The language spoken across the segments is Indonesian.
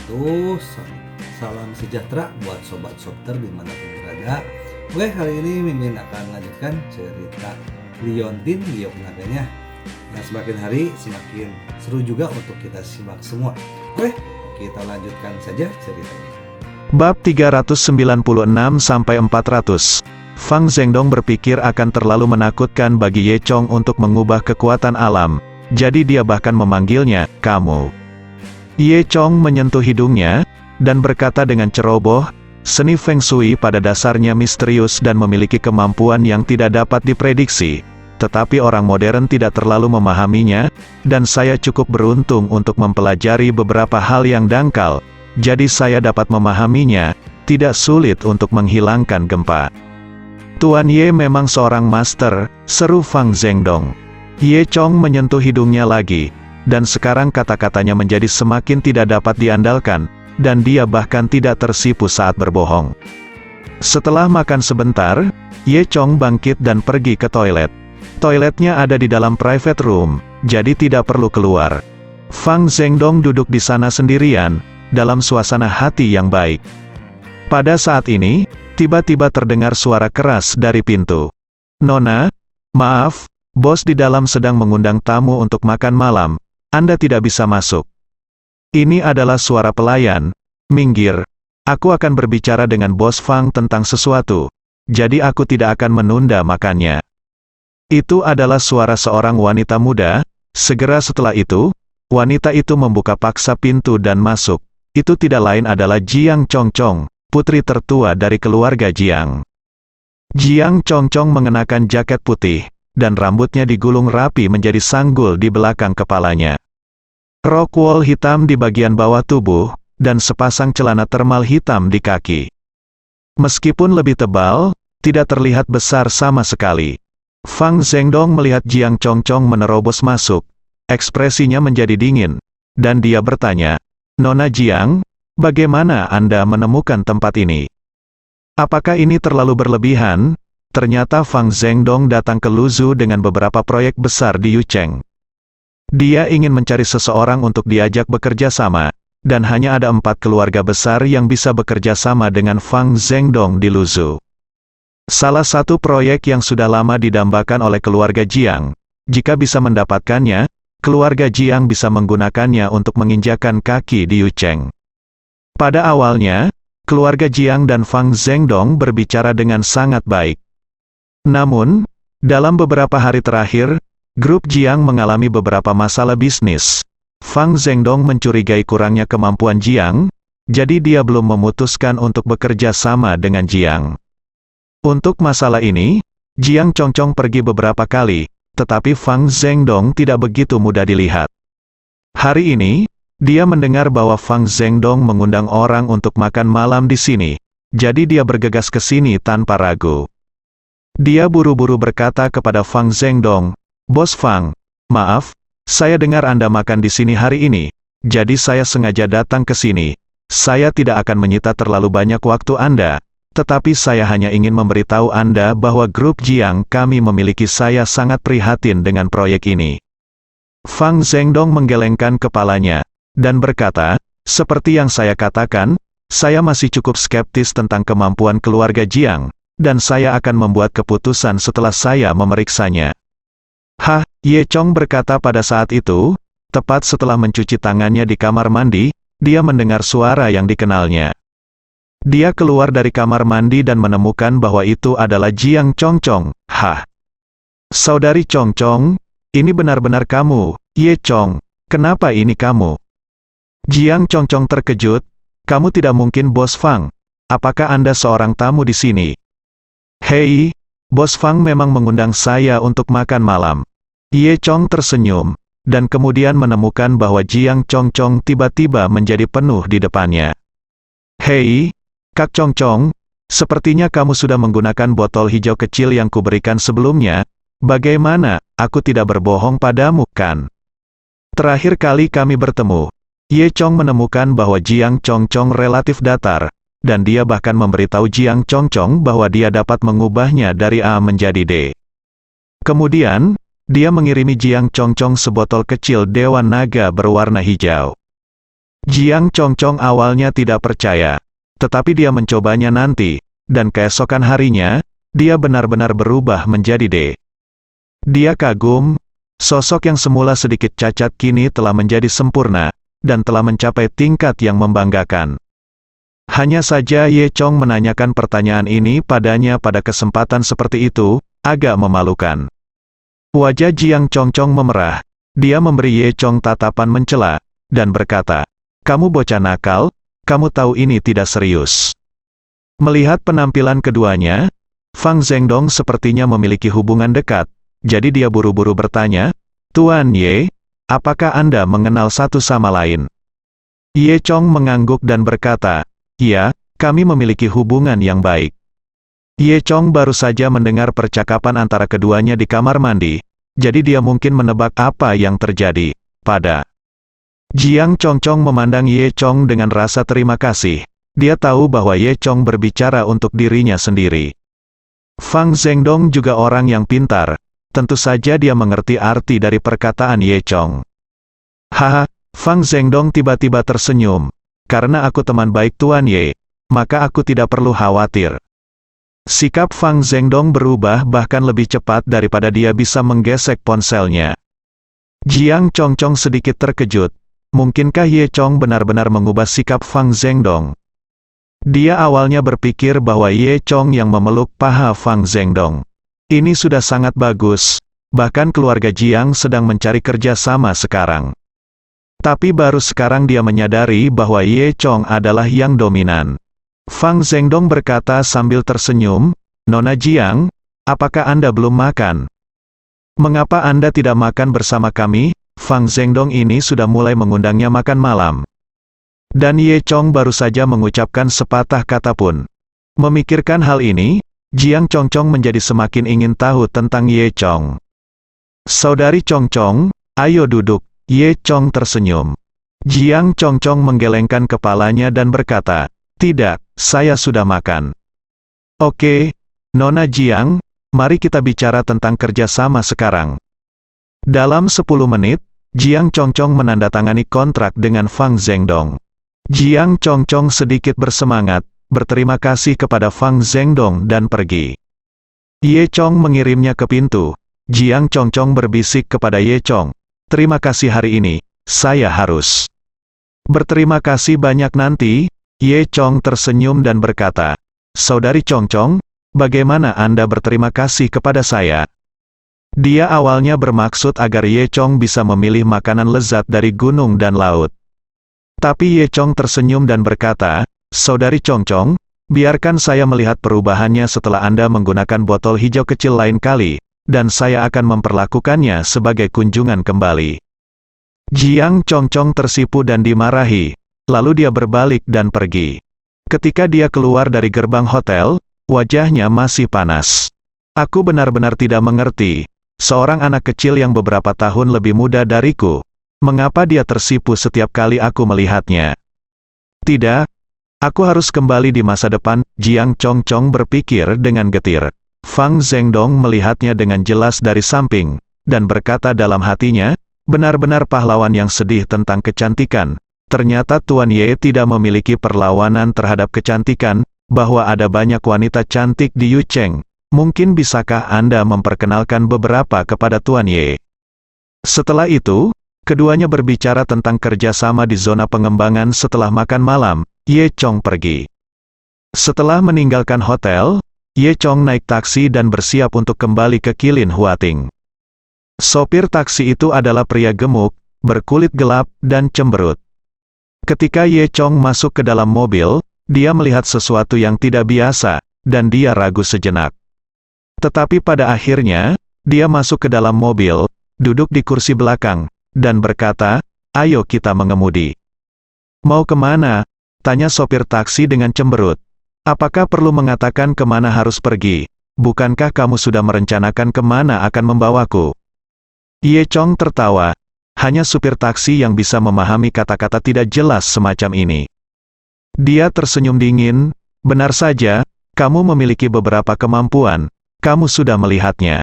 wabarakatuh. Salam sejahtera buat sobat Sopter dimanapun berada. Oke, hari ini Mimin akan lanjutkan cerita Liontin Giok Naganya yang semakin hari semakin seru juga untuk kita simak semua. Oke, kita lanjutkan saja ceritanya. Bab 396-400. Fang Zhendong berpikir akan terlalu menakutkan bagi Ye Chong untuk mengubah kekuatan alam, jadi dia bahkan memanggilnya, kamu. Ye Chong menyentuh hidungnya, dan berkata dengan ceroboh, seni Feng Shui pada dasarnya misterius dan memiliki kemampuan yang tidak dapat diprediksi, tetapi orang modern tidak terlalu memahaminya, dan saya cukup beruntung untuk mempelajari beberapa hal yang dangkal, jadi saya dapat memahaminya, tidak sulit untuk menghilangkan gempa. Tuan Ye memang seorang master, seru Fang Zhendong. Ye Chong menyentuh hidungnya lagi, dan sekarang kata-katanya menjadi semakin tidak dapat diandalkan, dan dia bahkan tidak tersipu saat berbohong. Setelah makan sebentar, Ye Chong bangkit dan pergi ke toilet. Toiletnya ada di dalam private room, jadi tidak perlu keluar. Fang Zhendong duduk di sana sendirian, dalam suasana hati yang baik. Pada saat ini, tiba-tiba terdengar suara keras dari pintu. Nona, maaf, bos di dalam sedang mengundang tamu untuk makan malam. Anda tidak bisa masuk. Ini adalah suara pelayan. Minggir. Aku akan berbicara dengan bos Fang tentang sesuatu. Jadi aku tidak akan menunda makannya. Itu adalah suara seorang wanita muda. Segera setelah itu, wanita itu membuka paksa pintu dan masuk. Itu tidak lain adalah Jiang Chongchong, putri tertua dari keluarga Jiang. Jiang Chongchong mengenakan jaket putih, dan rambutnya digulung rapi menjadi sanggul di belakang kepalanya. Rok wol hitam di bagian bawah tubuh, dan sepasang celana termal hitam di kaki. Meskipun lebih tebal, tidak terlihat besar sama sekali. Fang Zhendong melihat Jiang Chongchong menerobos masuk, ekspresinya menjadi dingin, dan dia bertanya, Nona Jiang, bagaimana Anda menemukan tempat ini? Apakah ini terlalu berlebihan? Ternyata Fang Zhendong datang ke Luzhu dengan beberapa proyek besar di Yucheng. Dia ingin mencari seseorang untuk diajak bekerja sama, dan hanya ada 4 keluarga besar yang bisa bekerja sama dengan Fang Zhendong di Luzhu. Salah satu proyek yang sudah lama didambakan oleh keluarga Jiang. Jika bisa mendapatkannya, keluarga Jiang bisa menggunakannya untuk menginjakan kaki di Yucheng. Pada awalnya, keluarga Jiang dan Fang Zhendong berbicara dengan sangat baik. Namun, dalam beberapa hari terakhir, grup Jiang mengalami beberapa masalah bisnis. Fang Zhendong mencurigai kurangnya kemampuan Jiang, jadi dia belum memutuskan untuk bekerja sama dengan Jiang. Untuk masalah ini, Jiang Chongchong pergi beberapa kali, tetapi Fang Zhendong tidak begitu mudah dilihat. Hari ini, dia mendengar bahwa Fang Zhendong mengundang orang untuk makan malam di sini, jadi dia bergegas ke sini tanpa ragu. Dia buru-buru berkata kepada Fang Zhendong, Bos Fang, maaf, saya dengar Anda makan di sini hari ini, jadi saya sengaja datang ke sini. Saya tidak akan menyita terlalu banyak waktu Anda, tetapi saya hanya ingin memberitahu Anda bahwa grup Jiang kami memiliki saya sangat prihatin dengan proyek ini. Fang Zhendong menggelengkan kepalanya, dan berkata, seperti yang saya katakan, saya masih cukup skeptis tentang kemampuan keluarga Jiang, dan saya akan membuat keputusan setelah saya memeriksanya. Hah, Ye Chong berkata pada saat itu, tepat setelah mencuci tangannya di kamar mandi, dia mendengar suara yang dikenalnya. Dia keluar dari kamar mandi dan menemukan bahwa itu adalah Jiang Chongchong. Hah? Saudari Chongchong, ini benar-benar kamu, Ye Chong, kenapa ini kamu? Jiang Chongchong terkejut, kamu tidak mungkin Bos Fang. Apakah Anda seorang tamu di sini? Hei, Bos Fang memang mengundang saya untuk makan malam. Ye Chong tersenyum, dan kemudian menemukan bahwa Jiang Chongchong tiba-tiba menjadi penuh di depannya. Hei, Kak Chongchong, sepertinya kamu sudah menggunakan botol hijau kecil yang kuberikan sebelumnya. Bagaimana, aku tidak berbohong padamu, kan? Terakhir kali kami bertemu, Ye Chong menemukan bahwa Jiang Chongchong relatif datar, dan dia bahkan memberitahu Jiang Chongchong bahwa dia dapat mengubahnya dari A menjadi D. Kemudian, dia mengirimi Jiang Chongchong sebotol kecil Dewan Naga berwarna hijau. Jiang Chongchong awalnya tidak percaya, tetapi dia mencobanya nanti, dan keesokan harinya, dia benar-benar berubah menjadi D. Dia kagum, sosok yang semula sedikit cacat kini telah menjadi sempurna, dan telah mencapai tingkat yang membanggakan. Hanya saja Ye Chong menanyakan pertanyaan ini padanya pada kesempatan seperti itu, agak memalukan. Wajah Jiang Chongchong memerah, dia memberi Ye Chong tatapan mencela, dan berkata, "Kamu bocah nakal, kamu tahu ini tidak serius." Melihat penampilan keduanya, Fang Zhendong sepertinya memiliki hubungan dekat, jadi dia buru-buru bertanya, "Tuan Ye, apakah Anda mengenal satu sama lain?" Ye Chong mengangguk dan berkata, "Ya, kami memiliki hubungan yang baik." Ye Chong baru saja mendengar percakapan antara keduanya di kamar mandi, jadi dia mungkin menebak apa yang terjadi. Jiang Chongchong memandang Ye Chong dengan rasa terima kasih. Dia tahu bahwa Ye Chong berbicara untuk dirinya sendiri. Fang Zhendong juga orang yang pintar. Tentu saja dia mengerti arti dari perkataan Ye Chong. Haha, Fang Zhendong tiba-tiba tersenyum. Karena aku teman baik Tuan Ye, maka aku tidak perlu khawatir. Sikap Fang Zhendong berubah bahkan lebih cepat daripada dia bisa menggesek ponselnya. Jiang Chongchong sedikit terkejut. Mungkinkah Ye Chong benar-benar mengubah sikap Fang Zhendong? Dia awalnya berpikir bahwa Ye Chong yang memeluk paha Fang Zhendong. Ini sudah sangat bagus, bahkan keluarga Jiang sedang mencari kerja sama sekarang. Tapi baru sekarang dia menyadari bahwa Ye Chong adalah yang dominan. Fang Zhendong berkata sambil tersenyum, "Nona Jiang, apakah Anda belum makan? Mengapa Anda tidak makan bersama kami?" Fang Zhendong ini sudah mulai mengundangnya makan malam. Dan Ye Chong baru saja mengucapkan sepatah kata pun. Memikirkan hal ini, Jiang Chongchong menjadi semakin ingin tahu tentang Ye Chong. "Saudari Chongchong, ayo duduk." Ye Chong tersenyum. Jiang Chongchong menggelengkan kepalanya dan berkata, "Tidak, saya sudah makan." "Oke, Nona Jiang, mari kita bicara tentang kerjasama sekarang." Dalam 10 menit, Jiang Chongchong menandatangani kontrak dengan Fang Zhendong. Jiang Chongchong sedikit bersemangat, berterima kasih kepada Fang Zhendong dan pergi. Ye Chong mengirimnya ke pintu. Jiang Chongchong berbisik kepada Ye Chong, "Terima kasih hari ini, saya harus." "Berterima kasih banyak nanti." Ye Chong tersenyum dan berkata, "Saudari Chongchong, bagaimana Anda berterima kasih kepada saya?" Dia awalnya bermaksud agar Ye Chong bisa memilih makanan lezat dari gunung dan laut. Tapi Ye Chong tersenyum dan berkata, "Saudari Chongchong, biarkan saya melihat perubahannya setelah Anda menggunakan botol hijau kecil lain kali, dan saya akan memperlakukannya sebagai kunjungan kembali." Jiang Chongchong tersipu dan dimarahi, lalu dia berbalik dan pergi. Ketika dia keluar dari gerbang hotel, wajahnya masih panas. "Aku benar-benar tidak mengerti. Seorang anak kecil yang beberapa tahun lebih muda dariku. Mengapa dia tersipu setiap kali aku melihatnya? Tidak, aku harus kembali di masa depan." Jiang Chongchong berpikir dengan getir. Fang Zhendong melihatnya dengan jelas dari samping, dan berkata dalam hatinya, "Benar-benar pahlawan yang sedih tentang kecantikan. Ternyata Tuan Ye tidak memiliki perlawanan terhadap kecantikan, bahwa ada banyak wanita cantik di Yucheng. Mungkin bisakah Anda memperkenalkan beberapa kepada Tuan Ye?" Setelah itu, keduanya berbicara tentang kerjasama di zona pengembangan. Setelah makan malam, Ye Chong pergi. Setelah meninggalkan hotel, Ye Chong naik taksi dan bersiap untuk kembali ke Kilin Huating. Sopir taksi itu adalah pria gemuk, berkulit gelap, dan cemberut. Ketika Ye Chong masuk ke dalam mobil, dia melihat sesuatu yang tidak biasa, dan dia ragu sejenak. Tetapi pada akhirnya, dia masuk ke dalam mobil, duduk di kursi belakang, dan berkata, "Ayo kita mengemudi." "Mau kemana?" tanya sopir taksi dengan cemberut. "Apakah perlu mengatakan kemana harus pergi? Bukankah kamu sudah merencanakan kemana akan membawaku?" Ye Chong tertawa. Hanya supir taksi yang bisa memahami kata-kata tidak jelas semacam ini. Dia tersenyum dingin, "Benar saja, kamu memiliki beberapa kemampuan. Kamu sudah melihatnya.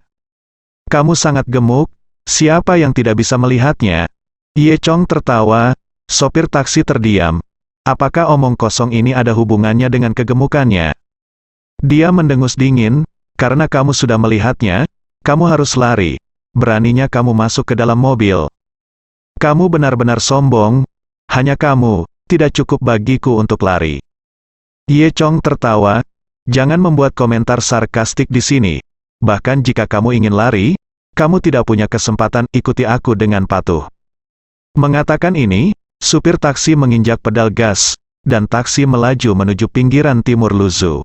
Kamu sangat gemuk, siapa yang tidak bisa melihatnya?" Ye Chong tertawa, Sopir taksi terdiam. Apakah omong kosong ini ada hubungannya dengan kegemukannya? Dia mendengus dingin, karena kamu sudah melihatnya, kamu harus lari. Beraninya kamu masuk ke dalam mobil. Kamu benar-benar sombong, hanya kamu, tidak cukup bagiku untuk lari. Ye Chong tertawa, jangan membuat komentar sarkastik di sini. Bahkan jika kamu ingin lari, kamu tidak punya kesempatan, ikuti aku dengan patuh. Mengatakan ini, supir taksi menginjak pedal gas, dan taksi melaju menuju pinggiran timur Luzhu.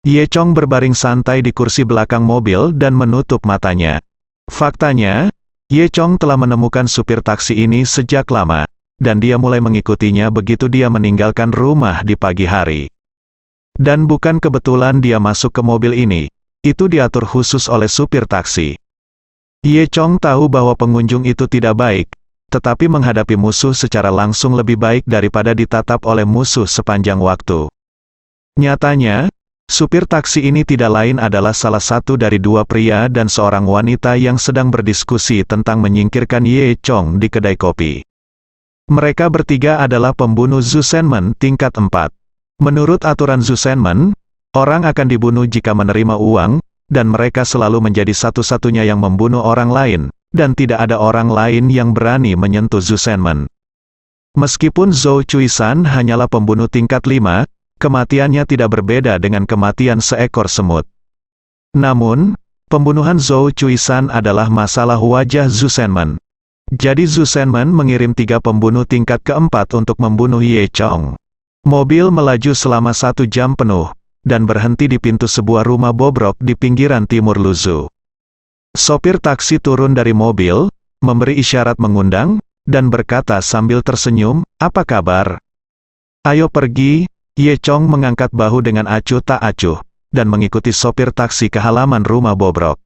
Ye Chong berbaring santai di kursi belakang mobil dan menutup matanya. Faktanya, Ye Chong telah menemukan supir taksi ini sejak lama, dan dia mulai mengikutinya begitu dia meninggalkan rumah di pagi hari. Dan bukan kebetulan dia masuk ke mobil ini, itu diatur khusus oleh supir taksi. Ye Chong tahu bahwa pengunjung itu tidak baik, tetapi menghadapi musuh secara langsung lebih baik daripada ditatap oleh musuh sepanjang waktu. Nyatanya, supir taksi ini tidak lain adalah salah satu dari dua pria dan seorang wanita yang sedang berdiskusi tentang menyingkirkan Ye Chong di kedai kopi. Mereka bertiga adalah pembunuh Zhu Shenmen tingkat 4. Menurut aturan Zhu Shenmen, orang akan dibunuh jika menerima uang, dan mereka selalu menjadi satu-satunya yang membunuh orang lain, dan tidak ada orang lain yang berani menyentuh Zhu Shenmen. Meskipun Zhou Chuisan hanyalah pembunuh tingkat 5, kematiannya tidak berbeda dengan kematian seekor semut. Namun, pembunuhan Zhou Chuisan adalah masalah wajah Zhu Shenmen. Jadi Zhu Shenmen mengirim 3 pembunuh tingkat keempat untuk membunuh Ye Chong. Mobil melaju selama 1 jam penuh, dan berhenti di pintu sebuah rumah bobrok di pinggiran timur Luzhu. Sopir taksi turun dari mobil, memberi isyarat mengundang, dan berkata sambil tersenyum, "Apa kabar? Ayo pergi." Ye Chong mengangkat bahu dengan acuh tak acuh, dan mengikuti sopir taksi ke halaman rumah bobrok.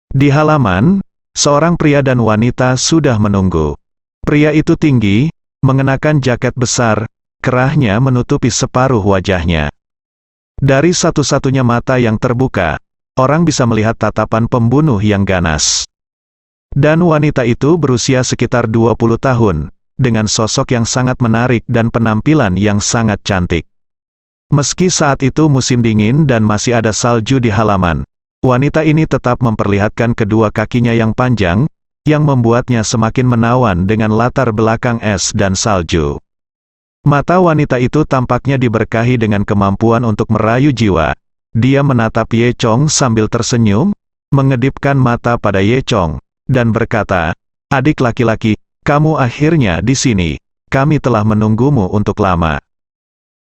Di halaman, seorang pria dan wanita sudah menunggu. Pria itu tinggi, mengenakan jaket besar, kerahnya menutupi separuh wajahnya. Dari satu-satunya mata yang terbuka, orang bisa melihat tatapan pembunuh yang ganas. Dan wanita itu berusia sekitar 20 tahun, dengan sosok yang sangat menarik dan penampilan yang sangat cantik. Meski saat itu musim dingin dan masih ada salju di halaman, wanita ini tetap memperlihatkan kedua kakinya yang panjang, yang membuatnya semakin menawan dengan latar belakang es dan salju. Mata wanita itu tampaknya diberkahi dengan kemampuan untuk merayu jiwa. Dia menatap Ye Chong sambil tersenyum, mengedipkan mata pada Ye Chong, dan berkata, "Adik laki-laki, kamu akhirnya di sini. Kami telah menunggumu untuk lama."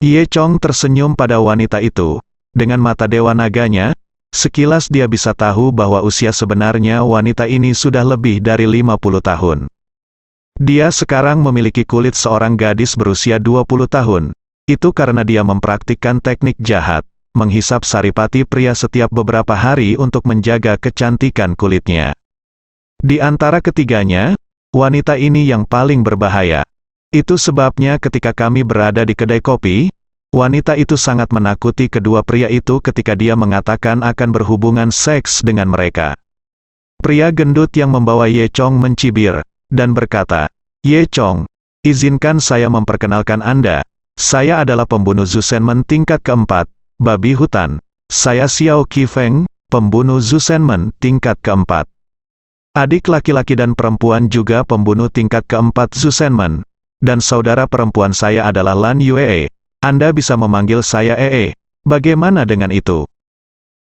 Ye Chong tersenyum pada wanita itu. Dengan mata dewa naganya, sekilas dia bisa tahu bahwa usia sebenarnya wanita ini sudah lebih dari 50 tahun. Dia sekarang memiliki kulit seorang gadis berusia 20 tahun. Itu karena dia mempraktikkan teknik jahat, menghisap saripati pria setiap beberapa hari untuk menjaga kecantikan kulitnya. Di antara ketiganya, wanita ini yang paling berbahaya. Itu sebabnya ketika kami berada di kedai kopi, wanita itu sangat menakuti kedua pria itu ketika dia mengatakan akan berhubungan seks dengan mereka. Pria gendut yang membawa Ye Chong mencibir, dan berkata, "Ye Chong, izinkan saya memperkenalkan Anda. Saya adalah pembunuh Zhu Shenmen tingkat keempat, babi hutan. Saya Xiao Qifeng, pembunuh Zhu Shenmen tingkat keempat. Adik laki-laki dan perempuan juga pembunuh tingkat keempat Zhu Shenmen. Dan saudara perempuan saya adalah Lan Yue. Anda bisa memanggil saya Ee. Bagaimana dengan itu?"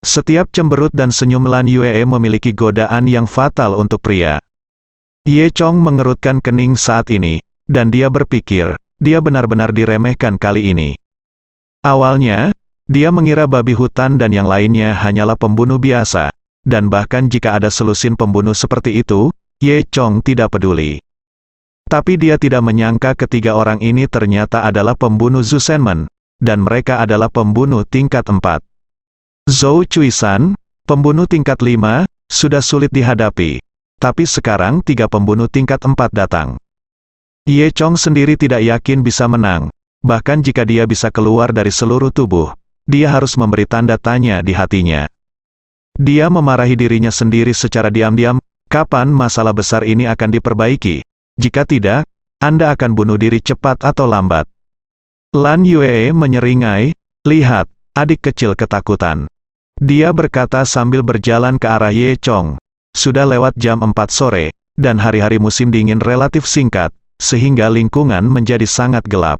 Setiap cemberut dan senyum Lan Yue memiliki godaan yang fatal untuk pria. Ye Chong mengerutkan kening saat ini, dan dia berpikir, dia benar-benar diremehkan kali ini. Awalnya, dia mengira babi hutan dan yang lainnya hanyalah pembunuh biasa, dan bahkan jika ada selusin pembunuh seperti itu, Ye Chong tidak peduli. Tapi dia tidak menyangka ketiga orang ini ternyata adalah pembunuh Zhu Shenmen, dan mereka adalah pembunuh tingkat 4. Zhou Chuisan, pembunuh tingkat 5, sudah sulit dihadapi. Tapi sekarang 3 pembunuh tingkat 4 datang. Ye Chong sendiri tidak yakin bisa menang, bahkan jika dia bisa keluar dari seluruh tubuh, dia harus memberi tanda tanya di hatinya. Dia memarahi dirinya sendiri secara diam-diam, kapan masalah besar ini akan diperbaiki? Jika tidak, Anda akan bunuh diri cepat atau lambat. Lan Yue menyeringai, lihat, adik kecil ketakutan. Dia berkata sambil berjalan ke arah Ye Chong. Sudah lewat jam 4 sore, dan hari-hari musim dingin relatif singkat, sehingga lingkungan menjadi sangat gelap.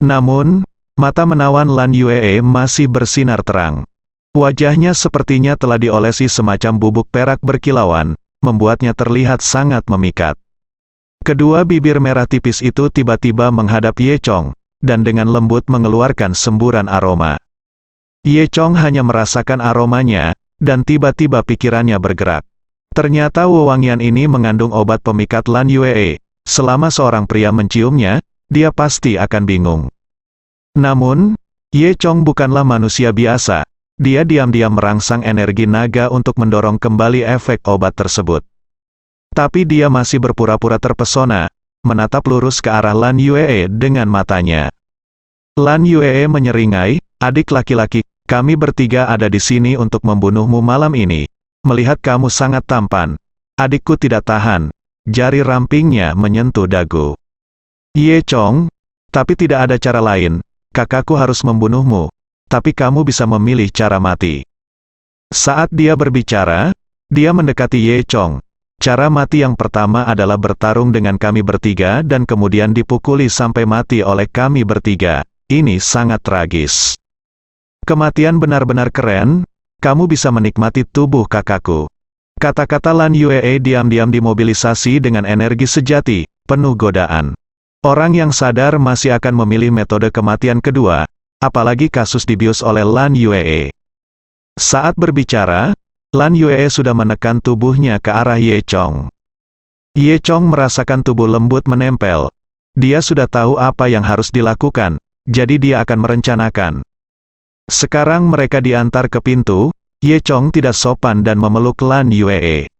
Namun, mata menawan Lan Yue masih bersinar terang. Wajahnya sepertinya telah diolesi semacam bubuk perak berkilauan, membuatnya terlihat sangat memikat. Kedua bibir merah tipis itu tiba-tiba menghadap Ye Chong, dan dengan lembut mengeluarkan semburan aroma. Ye Chong hanya merasakan aromanya, dan tiba-tiba pikirannya bergerak. Ternyata wewangian ini mengandung obat pemikat Lan Yue. Selama seorang pria menciumnya, dia pasti akan bingung. Namun, Ye Chong bukanlah manusia biasa. Dia diam-diam merangsang energi naga untuk mendorong kembali efek obat tersebut. Tapi dia masih berpura-pura terpesona, menatap lurus ke arah Lan Yue dengan matanya. Lan Yue menyeringai, adik laki-laki, kami bertiga ada di sini untuk membunuhmu malam ini. Melihat kamu sangat tampan. Adikku tidak tahan. Jari rampingnya menyentuh dagu. Ye Chong, tapi tidak ada cara lain. Kakakku harus membunuhmu. Tapi kamu bisa memilih cara mati. Saat dia berbicara, dia mendekati Ye Chong. Cara mati yang pertama adalah bertarung dengan kami bertiga dan kemudian dipukuli sampai mati oleh kami bertiga. Ini sangat tragis. Kematian benar-benar keren. Kamu bisa menikmati tubuh kakakku. Kata-kata Lan Yue diam-diam dimobilisasi dengan energi sejati, penuh godaan. Orang yang sadar masih akan memilih metode kematian kedua, apalagi kasus dibius oleh Lan Yue. Saat berbicara, Lan Yue sudah menekan tubuhnya ke arah Ye Chong. Ye Chong merasakan tubuh lembut menempel. Dia sudah tahu apa yang harus dilakukan, jadi dia akan merencanakan. Sekarang mereka diantar ke pintu, Ye Chong tidak sopan dan memeluk Lan Yue.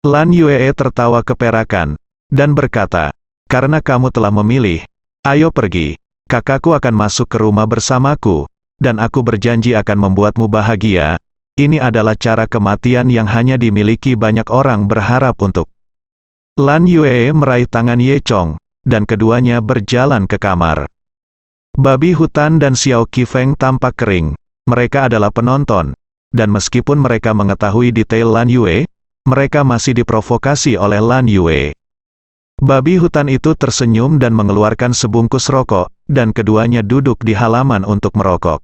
Lan Yue tertawa keperakan, dan berkata, karena kamu telah memilih, ayo pergi, kakakku akan masuk ke rumah bersamaku, dan aku berjanji akan membuatmu bahagia. Ini adalah cara kematian yang hanya dimiliki banyak orang berharap untuk. Lan Yue meraih tangan Ye Chong, dan keduanya berjalan ke kamar. Babi hutan dan Xiao Qifeng tampak kering. Mereka adalah penonton. Dan meskipun mereka mengetahui detail Lan Yue, mereka masih diprovokasi oleh Lan Yue. Babi hutan itu tersenyum dan mengeluarkan sebungkus rokok, dan keduanya duduk di halaman untuk merokok.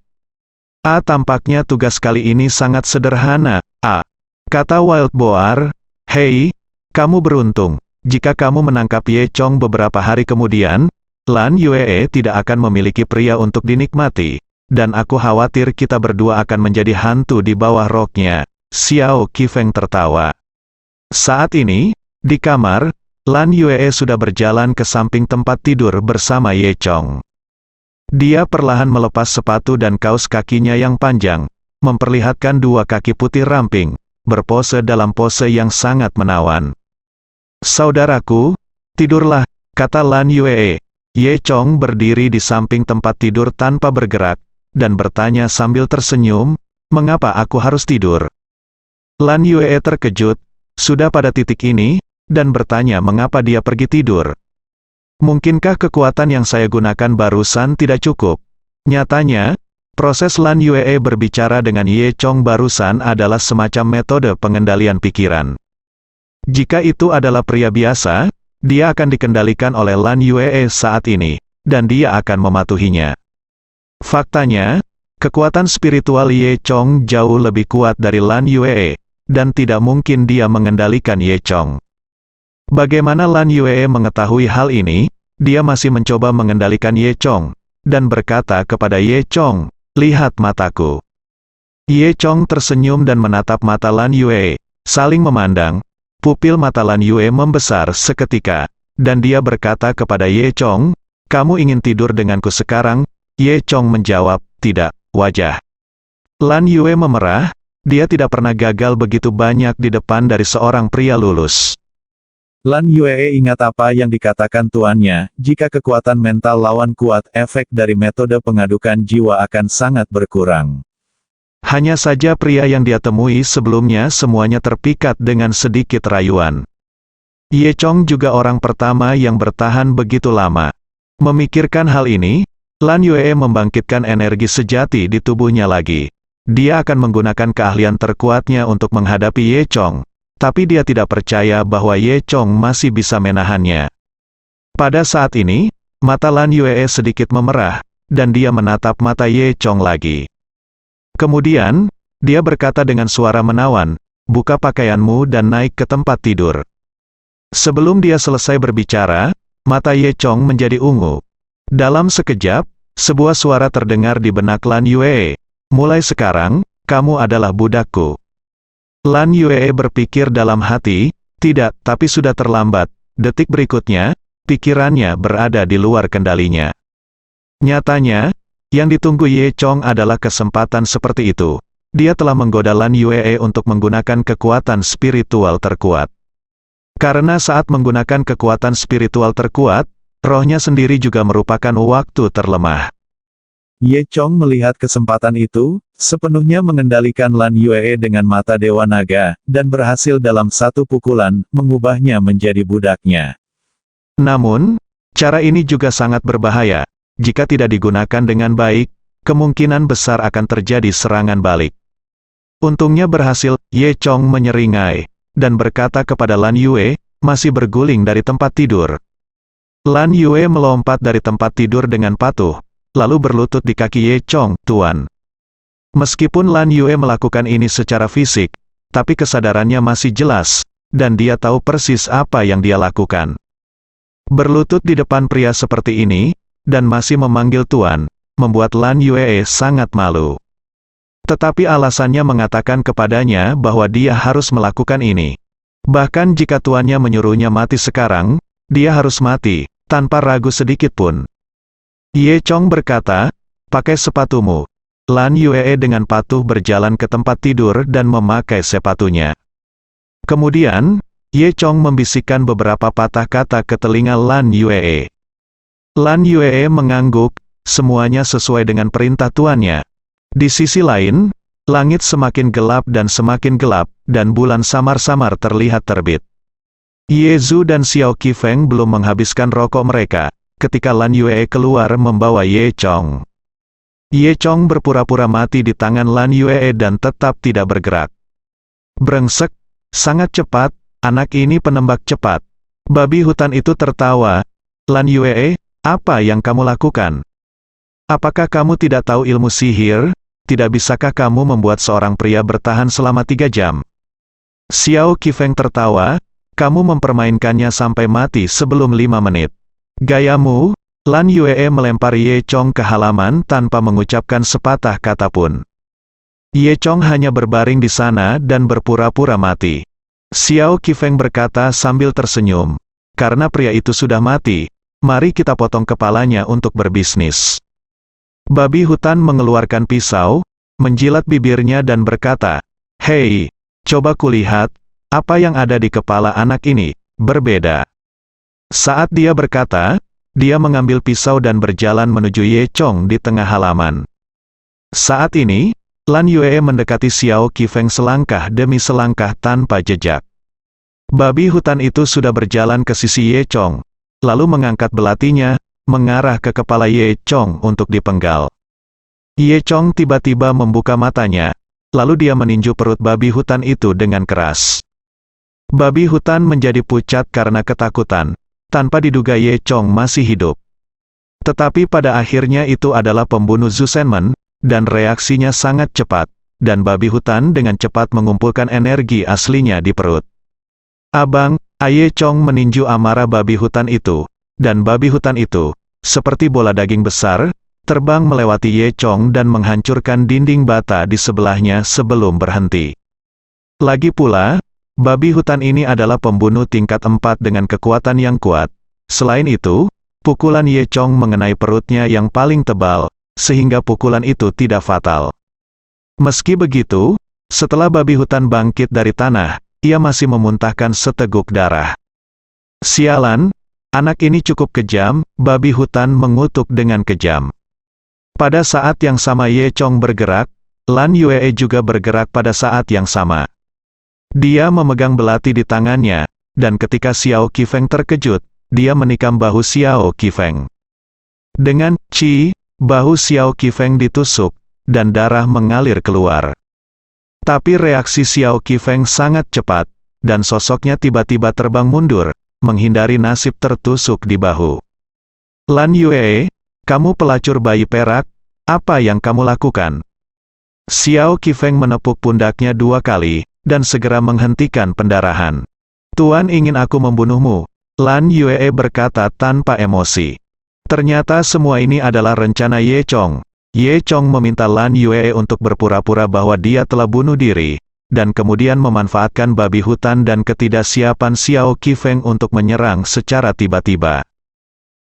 Tampaknya tugas kali ini sangat sederhana, kata Wild Boar. Hei, kamu beruntung. Jika kamu menangkap Ye Chong beberapa hari kemudian, Lan Yue tidak akan memiliki pria untuk dinikmati, dan aku khawatir kita berdua akan menjadi hantu di bawah roknya. Xiao Qifeng tertawa. Saat ini, di kamar, Lan Yue sudah berjalan ke samping tempat tidur bersama Ye Chong. Dia perlahan melepas sepatu dan kaos kakinya yang panjang, memperlihatkan dua kaki putih ramping, berpose dalam pose yang sangat menawan. Saudaraku, tidurlah, kata Lan Yue. Ye Chong berdiri di samping tempat tidur tanpa bergerak, dan bertanya sambil tersenyum, mengapa aku harus tidur? Lan Yue terkejut, sudah pada titik ini, dan bertanya mengapa dia pergi tidur. Mungkinkah kekuatan yang saya gunakan barusan tidak cukup? Nyatanya, proses Lan Yue berbicara dengan Ye Chong barusan adalah semacam metode pengendalian pikiran. Jika itu adalah pria biasa, dia akan dikendalikan oleh Lan Yue saat ini, dan dia akan mematuhinya. Faktanya, kekuatan spiritual Ye Chong jauh lebih kuat dari Lan Yue, dan tidak mungkin dia mengendalikan Ye Chong. Bagaimana Lan Yue mengetahui hal ini? Dia masih mencoba mengendalikan Ye Chong, dan berkata kepada Ye Chong, lihat mataku. Ye Chong tersenyum dan menatap mata Lan Yue, saling memandang. Pupil mata Lan Yue membesar seketika, dan dia berkata kepada Ye Chong, kamu ingin tidur denganku sekarang? Ye Chong menjawab, tidak, wajah. Lan Yue memerah, dia tidak pernah gagal begitu banyak di depan dari seorang pria lulus. Lan Yue ingat apa yang dikatakan tuannya, jika kekuatan mental lawan kuat, efek dari metode pengadukan jiwa akan sangat berkurang. Hanya saja pria yang dia temui sebelumnya semuanya terpikat dengan sedikit rayuan. Ye Chong juga orang pertama yang bertahan begitu lama. Memikirkan hal ini, Lan Yue membangkitkan energi sejati di tubuhnya lagi. Dia akan menggunakan keahlian terkuatnya untuk menghadapi Ye Chong, tapi dia tidak percaya bahwa Ye Chong masih bisa menahannya. Pada saat ini, mata Lan Yue sedikit memerah, dan dia menatap mata Ye Chong lagi. Kemudian, dia berkata dengan suara menawan, "Buka pakaianmu dan naik ke tempat tidur." Sebelum dia selesai berbicara, mata Ye Chong menjadi ungu. Dalam sekejap, sebuah suara terdengar di benak Lan Yue. "Mulai sekarang, kamu adalah budakku." Lan Yue berpikir dalam hati, tidak, tapi sudah terlambat. Detik berikutnya, pikirannya berada di luar kendalinya. Nyatanya, yang ditunggu Ye Chong adalah kesempatan seperti itu. Dia telah menggoda Lan Yue untuk menggunakan kekuatan spiritual terkuat. Karena saat menggunakan kekuatan spiritual terkuat, rohnya sendiri juga merupakan waktu terlemah. Ye Chong melihat kesempatan itu, sepenuhnya mengendalikan Lan Yue dengan mata Dewa Naga, dan berhasil dalam satu pukulan, mengubahnya menjadi budaknya. Namun, cara ini juga sangat berbahaya. Jika tidak digunakan dengan baik, kemungkinan besar akan terjadi serangan balik. Untungnya berhasil, Ye Chong menyeringai, dan berkata kepada Lan Yue, masih berguling dari tempat tidur. Lan Yue melompat dari tempat tidur dengan patuh, lalu berlutut di kaki Ye Chong, "Tuan." Meskipun Lan Yue melakukan ini secara fisik, tapi kesadarannya masih jelas, dan dia tahu persis apa yang dia lakukan. Berlutut di depan pria seperti ini, dan masih memanggil Tuan, membuat Lan Yue sangat malu. Tetapi alasannya mengatakan kepadanya bahwa dia harus melakukan ini. Bahkan jika tuannya menyuruhnya mati sekarang, dia harus mati, tanpa ragu sedikit pun. Ye Chong berkata, "Pakai sepatumu." Lan Yue dengan patuh berjalan ke tempat tidur dan memakai sepatunya. Kemudian, Ye Chong membisikkan beberapa patah kata ke telinga Lan Yue. Lan Yue mengangguk, semuanya sesuai dengan perintah tuannya. Di sisi lain, langit semakin gelap, dan bulan samar-samar terlihat terbit. Ye Zhu dan Xiao Qifeng belum menghabiskan rokok mereka, ketika Lan Yue keluar membawa Ye Chong. Ye Chong berpura-pura mati di tangan Lan Yue dan tetap tidak bergerak. "Brengsek, sangat cepat, anak ini penembak cepat." Babi hutan itu tertawa. "Lan Yue, apa yang kamu lakukan? Apakah kamu tidak tahu ilmu sihir? Tidak bisakah kamu membuat seorang pria bertahan selama 3 jam? Xiao Qifeng tertawa, "Kamu mempermainkannya sampai mati sebelum 5 menit. Gayamu." Lan Yue melempar Ye Chong ke halaman tanpa mengucapkan sepatah kata pun. Ye Chong hanya berbaring di sana dan berpura-pura mati. Xiao Qifeng berkata sambil tersenyum, "Karena pria itu sudah mati, mari kita potong kepalanya untuk berbisnis." Babi hutan mengeluarkan pisau, menjilat bibirnya dan berkata, "Hei, coba kulihat, apa yang ada di kepala anak ini, berbeda." Saat dia berkata, dia mengambil pisau dan berjalan menuju Ye Chong di tengah halaman. Saat ini, Lan Yue mendekati Xiao Qifeng selangkah demi selangkah tanpa jejak. Babi hutan itu sudah berjalan ke sisi Ye Chong, lalu mengangkat belatinya, mengarah ke kepala Ye Chong untuk dipenggal. Ye Chong tiba-tiba membuka matanya, lalu dia meninju perut babi hutan itu dengan keras. Babi hutan menjadi pucat karena ketakutan. Tanpa diduga Ye Chong masih hidup. Tetapi pada akhirnya itu adalah pembunuh Zhu Shenmen, dan reaksinya sangat cepat, dan babi hutan dengan cepat mengumpulkan energi aslinya di perut. "Abang," Ye Chong meninju amarah babi hutan itu, dan babi hutan itu, seperti bola daging besar, terbang melewati Ye Chong dan menghancurkan dinding bata di sebelahnya sebelum berhenti. Lagi pula, babi hutan ini adalah pembunuh tingkat 4 dengan kekuatan yang kuat. Selain itu, pukulan Ye Chong mengenai perutnya yang paling tebal, sehingga pukulan itu tidak fatal. Meski begitu, setelah babi hutan bangkit dari tanah, ia masih memuntahkan seteguk darah. "Sialan, anak ini cukup kejam," babi hutan mengutuk dengan kejam. Pada saat yang sama Ye Chong bergerak, Lan Yue juga bergerak pada saat yang sama. Dia memegang belati di tangannya, dan ketika Xiao Qifeng terkejut, dia menikam bahu Xiao Qifeng. Dengan "ci", bahu Xiao Qifeng ditusuk, dan darah mengalir keluar. Tapi reaksi Xiao Qifeng sangat cepat, dan sosoknya tiba-tiba terbang mundur, menghindari nasib tertusuk di bahu. "Lan Yue, kamu pelacur bayi perak, apa yang kamu lakukan?" Xiao Qifeng menepuk pundaknya 2 kali, dan segera menghentikan pendarahan. "Tuan ingin aku membunuhmu," Lan Yue berkata tanpa emosi. Ternyata semua ini adalah rencana Ye Chong. Ye Chong meminta Lan Yue untuk berpura-pura bahwa dia telah bunuh diri, dan kemudian memanfaatkan babi hutan dan ketidaksiapan Xiao Qifeng untuk menyerang secara tiba-tiba.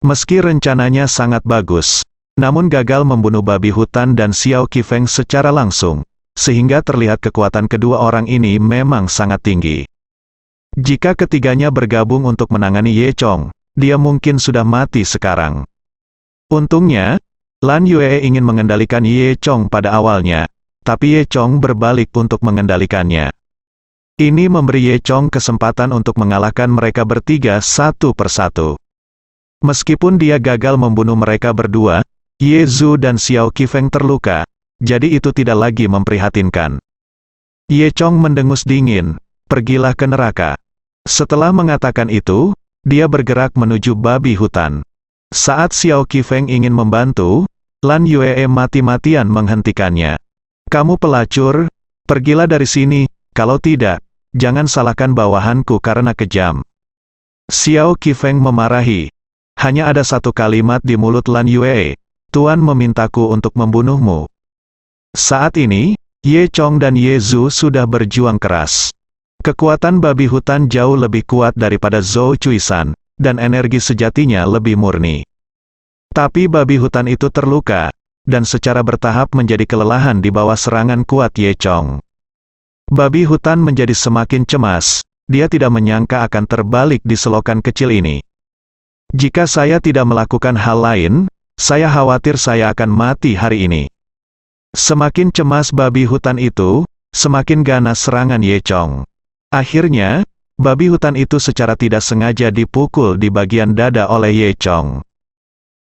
Meski rencananya sangat bagus, namun gagal membunuh babi hutan dan Xiao Qifeng secara langsung, sehingga terlihat kekuatan kedua orang ini memang sangat tinggi. Jika ketiganya bergabung untuk menangani Ye Chong, dia mungkin sudah mati sekarang. Untungnya, Lan Yue ingin mengendalikan Ye Chong pada awalnya, tapi Ye Chong berbalik untuk mengendalikannya. Ini memberi Ye Chong kesempatan untuk mengalahkan mereka bertiga satu persatu. Meskipun dia gagal membunuh mereka berdua, Ye Zhu dan Xiao Qifeng terluka, jadi itu tidak lagi memprihatinkan. Ye Chong mendengus dingin, "Pergilah ke neraka." Setelah mengatakan itu, dia bergerak menuju babi hutan. Saat Xiao Qifeng ingin membantu, Lan Yue mati-matian menghentikannya. "Kamu pelacur, pergilah dari sini, kalau tidak, jangan salahkan bawahanku karena kejam." Xiao Qifeng memarahi. Hanya ada satu kalimat di mulut Lan Yue, "Tuan memintaku untuk membunuhmu." Saat ini, Ye Chong dan Ye Zhu sudah berjuang keras. Kekuatan babi hutan jauh lebih kuat daripada Zhou Cuisan, dan energi sejatinya lebih murni. Tapi babi hutan itu terluka, dan secara bertahap menjadi kelelahan di bawah serangan kuat Ye Chong. Babi hutan menjadi semakin cemas, dia tidak menyangka akan terbalik di selokan kecil ini. "Jika saya tidak melakukan hal lain, saya khawatir saya akan mati hari ini." Semakin cemas babi hutan itu, semakin ganas serangan Ye Chong. Akhirnya, babi hutan itu secara tidak sengaja dipukul di bagian dada oleh Ye Chong.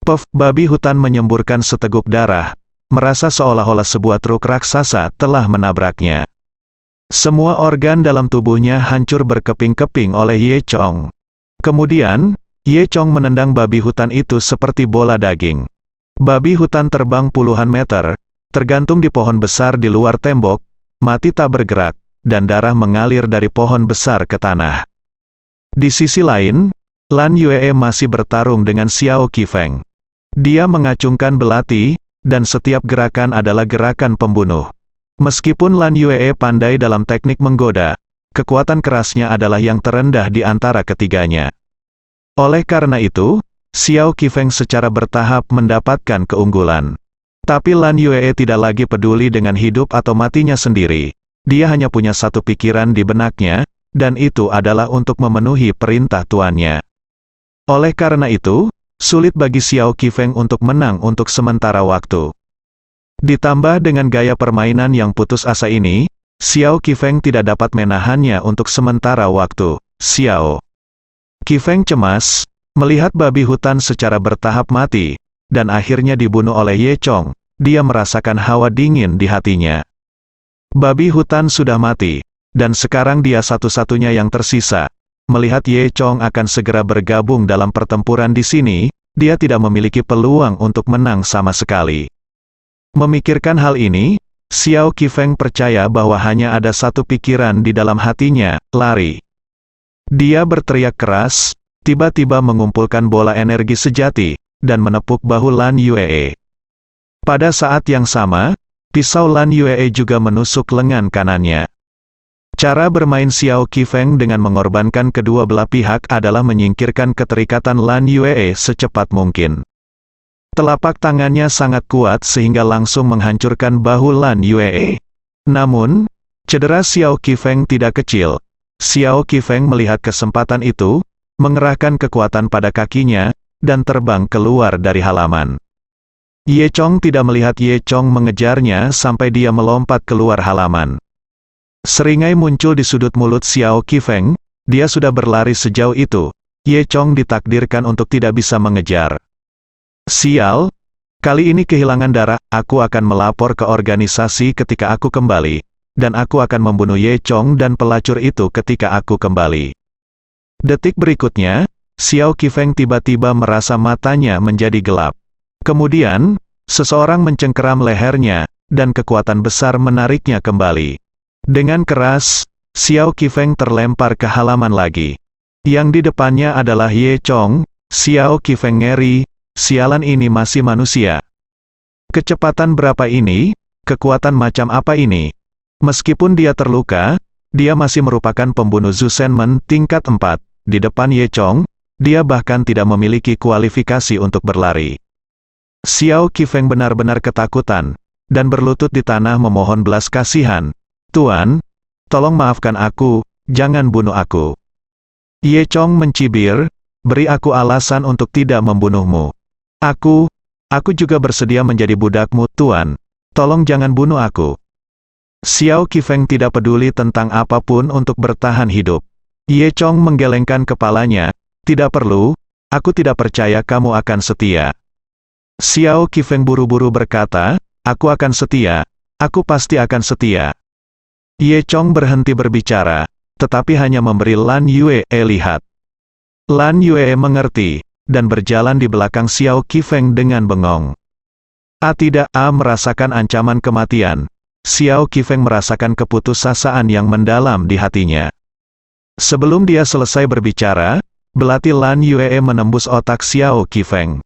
Puff, babi hutan menyemburkan seteguk darah, merasa seolah-olah sebuah truk raksasa telah menabraknya. Semua organ dalam tubuhnya hancur berkeping-keping oleh Ye Chong. Kemudian, Ye Chong menendang babi hutan itu seperti bola daging. Babi hutan terbang puluhan meter, tergantung di pohon besar di luar tembok, mati tak bergerak, dan darah mengalir dari pohon besar ke tanah. Di sisi lain, Lan Yue masih bertarung dengan Xiao Qifeng. Dia mengacungkan belati, dan setiap gerakan adalah gerakan pembunuh. Meskipun Lan Yue pandai dalam teknik menggoda, kekuatan kerasnya adalah yang terendah di antara ketiganya. Oleh karena itu, Xiao Qifeng secara bertahap mendapatkan keunggulan. Tapi Lan Yue tidak lagi peduli dengan hidup atau matinya sendiri. Dia hanya punya satu pikiran di benaknya, dan itu adalah untuk memenuhi perintah tuannya. Oleh karena itu, sulit bagi Xiao Qifeng untuk menang untuk sementara waktu. Ditambah dengan gaya permainan yang putus asa ini, Xiao Qifeng tidak dapat menahannya untuk sementara waktu. Xiao Qifeng cemas, melihat babi hutan secara bertahap mati, dan akhirnya dibunuh oleh Ye Chong. Dia merasakan hawa dingin di hatinya. Babi hutan sudah mati, dan sekarang dia satu-satunya yang tersisa. Melihat Ye Chong akan segera bergabung dalam pertempuran di sini, dia tidak memiliki peluang untuk menang sama sekali. Memikirkan hal ini, Xiao Qifeng percaya bahwa hanya ada satu pikiran di dalam hatinya, lari. Dia berteriak keras, tiba-tiba mengumpulkan bola energi sejati, dan menepuk bahu Lan Yue. Pada saat yang sama, pisau Lan Yue juga menusuk lengan kanannya. Cara bermain Xiao Qifeng dengan mengorbankan kedua belah pihak adalah menyingkirkan keterikatan Lan Yue secepat mungkin. Telapak tangannya sangat kuat sehingga langsung menghancurkan bahu Lan Yue. Namun, cedera Xiao Qifeng tidak kecil. Xiao Qifeng melihat kesempatan itu, mengerahkan kekuatan pada kakinya, dan terbang keluar dari halaman. Ye Chong tidak melihat Ye Chong mengejarnya sampai dia melompat keluar halaman. Seringai muncul di sudut mulut Xiao Qifeng, dia sudah berlari sejauh itu. Ye Chong ditakdirkan untuk tidak bisa mengejar. Sial, kali ini kehilangan darah, aku akan melapor ke organisasi ketika aku kembali, dan aku akan membunuh Ye Chong dan pelacur itu ketika aku kembali. Detik berikutnya, Xiao Qifeng tiba-tiba merasa matanya menjadi gelap. Kemudian, seseorang mencengkeram lehernya, dan kekuatan besar menariknya kembali. Dengan keras, Xiao Qifeng terlempar ke halaman lagi. Yang di depannya adalah Ye Chong. Xiao Qifeng ngeri, sialan ini masih manusia. Kecepatan berapa ini? Kekuatan macam apa ini? Meskipun dia terluka, dia masih merupakan pembunuh Zhu Shenmen tingkat 4. Di depan Ye Chong, dia bahkan tidak memiliki kualifikasi untuk berlari. Xiao Qifeng benar-benar ketakutan, dan berlutut di tanah memohon belas kasihan. Tuan, tolong maafkan aku, jangan bunuh aku. Ye Chong mencibir, beri aku alasan untuk tidak membunuhmu. Aku juga bersedia menjadi budakmu, Tuan. Tolong jangan bunuh aku. Xiao Qifeng tidak peduli tentang apapun untuk bertahan hidup. Ye Chong menggelengkan kepalanya, tidak perlu, aku tidak percaya kamu akan setia. Xiao Qifeng buru-buru berkata, aku akan setia, aku pasti akan setia. Ye Chong berhenti berbicara, tetapi hanya memberi Lan Yue lihat. Lan Yue mengerti, dan berjalan di belakang Xiao Qifeng dengan bengong. Tidak, merasakan ancaman kematian. Xiao Qifeng merasakan keputusasaan yang mendalam di hatinya. Sebelum dia selesai berbicara, belati Lan Yue menembus otak Xiao Qifeng.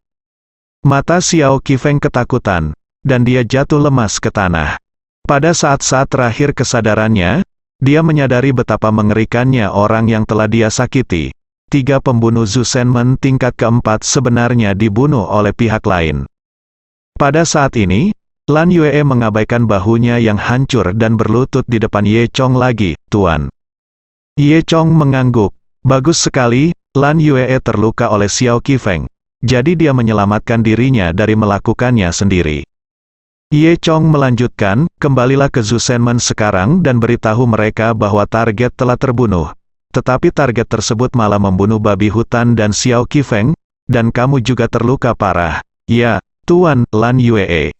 Mata Xiao Qifeng ketakutan, dan dia jatuh lemas ke tanah. Pada saat-saat terakhir kesadarannya, dia menyadari betapa mengerikannya orang yang telah dia sakiti. 3 pembunuh Zhu Shenmen tingkat keempat sebenarnya dibunuh oleh pihak lain. Pada saat ini, Lan Yue mengabaikan bahunya yang hancur dan berlutut di depan Ye Chong lagi, Tuan. Ye Chong mengangguk, bagus sekali, Lan Yue terluka oleh Xiao Qifeng. Jadi dia menyelamatkan dirinya dari melakukannya sendiri. Ye Chong melanjutkan, kembalilah ke Zhu Shenmen sekarang dan beritahu mereka bahwa target telah terbunuh. Tetapi target tersebut malah membunuh babi hutan dan Xiao Qifeng, dan kamu juga terluka parah. Ya, Tuan, Lan Yue.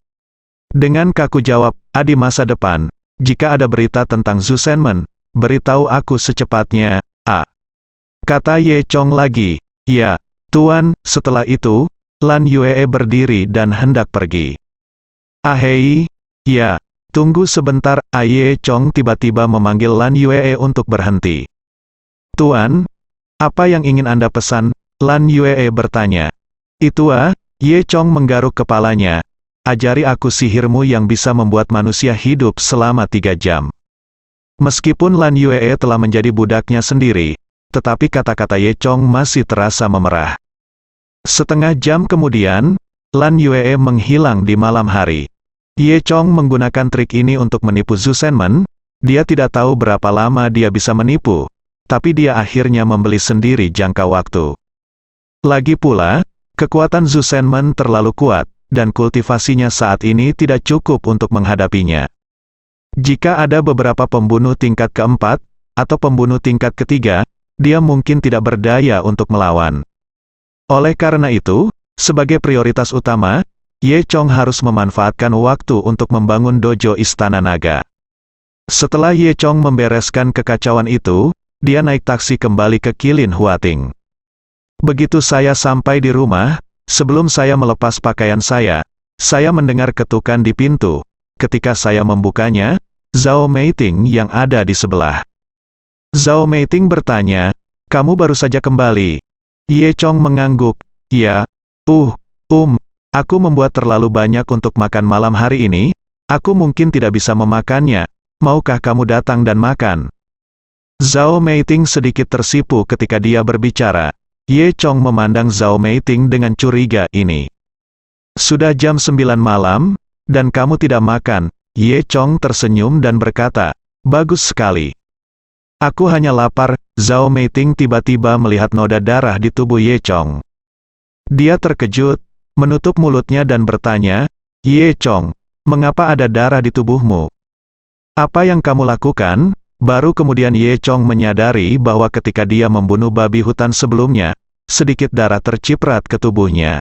Dengan kaku jawab, di masa depan, jika ada berita tentang Zhu Shenmen, beritahu aku secepatnya, Kata Ye Chong lagi, ya, Tuan. Setelah itu, Lan Yue berdiri dan hendak pergi. Hei, ya, tunggu sebentar. Ye Chong tiba-tiba memanggil Lan Yue untuk berhenti. Tuan, apa yang ingin Anda pesan? Lan Yue bertanya. Itu Ye Chong menggaruk kepalanya. Ajari aku sihirmu yang bisa membuat manusia hidup selama 3 jam. Meskipun Lan Yue telah menjadi budaknya sendiri, tetapi kata-kata Ye Chong masih terasa memerah. Setengah jam kemudian, Lan Yue menghilang di malam hari. Ye Chong menggunakan trik ini untuk menipu Zhu Shenmen. Dia tidak tahu berapa lama dia bisa menipu, tapi dia akhirnya membeli sendiri jangka waktu. Lagi pula, kekuatan Zhu Shenmen terlalu kuat, dan kultivasinya saat ini tidak cukup untuk menghadapinya. Jika ada beberapa pembunuh tingkat keempat, atau pembunuh tingkat ketiga, dia mungkin tidak berdaya untuk melawan. Oleh karena itu, sebagai prioritas utama, Ye Chong harus memanfaatkan waktu untuk membangun dojo Istana Naga. Setelah Ye Chong membereskan kekacauan itu, dia naik taksi kembali ke Qilin Huating. Begitu saya sampai di rumah, sebelum saya melepas pakaian saya mendengar ketukan di pintu. Ketika saya membukanya, Zhao Meiting yang ada di sebelah. Zhao Meiting bertanya, kamu baru saja kembali. Ye Chong mengangguk, ya, aku membuat terlalu banyak untuk makan malam hari ini, aku mungkin tidak bisa memakannya, maukah kamu datang dan makan? Zhao Meiting sedikit tersipu ketika dia berbicara. Ye Chong memandang Zhao Meiting dengan curiga ini. Sudah jam 9 malam, dan kamu tidak makan. Ye Chong tersenyum dan berkata, bagus sekali. Aku hanya lapar. Zhao Meiting tiba-tiba melihat noda darah di tubuh Ye Chong. Dia terkejut, menutup mulutnya dan bertanya, Ye Chong, mengapa ada darah di tubuhmu? Apa yang kamu lakukan? Baru kemudian Ye Chong menyadari bahwa ketika dia membunuh babi hutan sebelumnya, sedikit darah terciprat ke tubuhnya.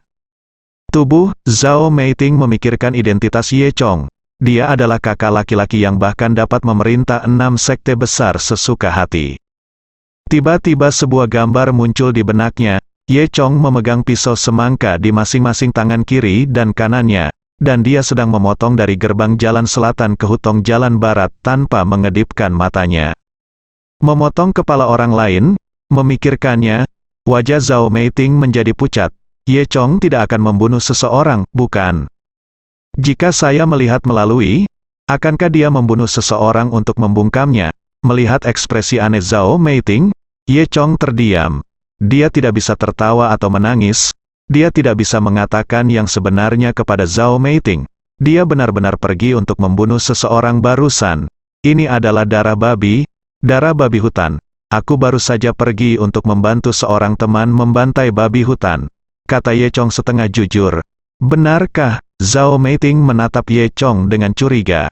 Tubuh Zhao Meiting memikirkan identitas Ye Chong. Dia adalah kakak laki-laki yang bahkan dapat memerintah 6 sekte besar sesuka hati. Tiba-tiba sebuah gambar muncul di benaknya. Ye Chong memegang pisau semangka di masing-masing tangan kiri dan kanannya, dan dia sedang memotong dari gerbang jalan selatan ke hutong jalan barat tanpa mengedipkan matanya. Memotong kepala orang lain, memikirkannya, wajah Zhao Meiting menjadi pucat. Ye Chong tidak akan membunuh seseorang, bukan? Jika saya melihat melalui, akankah dia membunuh seseorang untuk membungkamnya? Melihat ekspresi aneh Zhao Meiting, Ye Chong terdiam. Dia tidak bisa tertawa atau menangis. Dia tidak bisa mengatakan yang sebenarnya kepada Zhao Meiting. Dia benar-benar pergi untuk membunuh seseorang barusan. Ini adalah darah babi hutan. Aku baru saja pergi untuk membantu seorang teman membantai babi hutan, kata Ye Chong setengah jujur. Benarkah? Zhao Meiting menatap Ye Chong dengan curiga.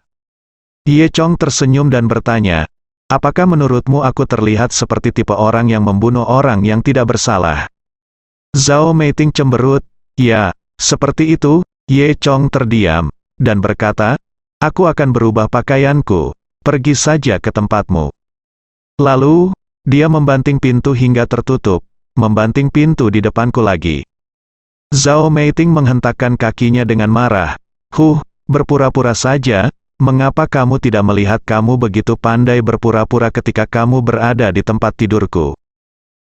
Ye Chong tersenyum dan bertanya, apakah menurutmu aku terlihat seperti tipe orang yang membunuh orang yang tidak bersalah? Zhao Meiting cemberut. Ya, seperti itu. Ye Chong terdiam, dan berkata, aku akan berubah pakaianku. Pergi saja ke tempatmu. Lalu, dia membanting pintu hingga tertutup, membanting pintu di depanku lagi. Zhao Meiting menghentakkan kakinya dengan marah. Berpura-pura saja. Mengapa kamu tidak melihat kamu begitu pandai berpura-pura ketika kamu berada di tempat tidurku?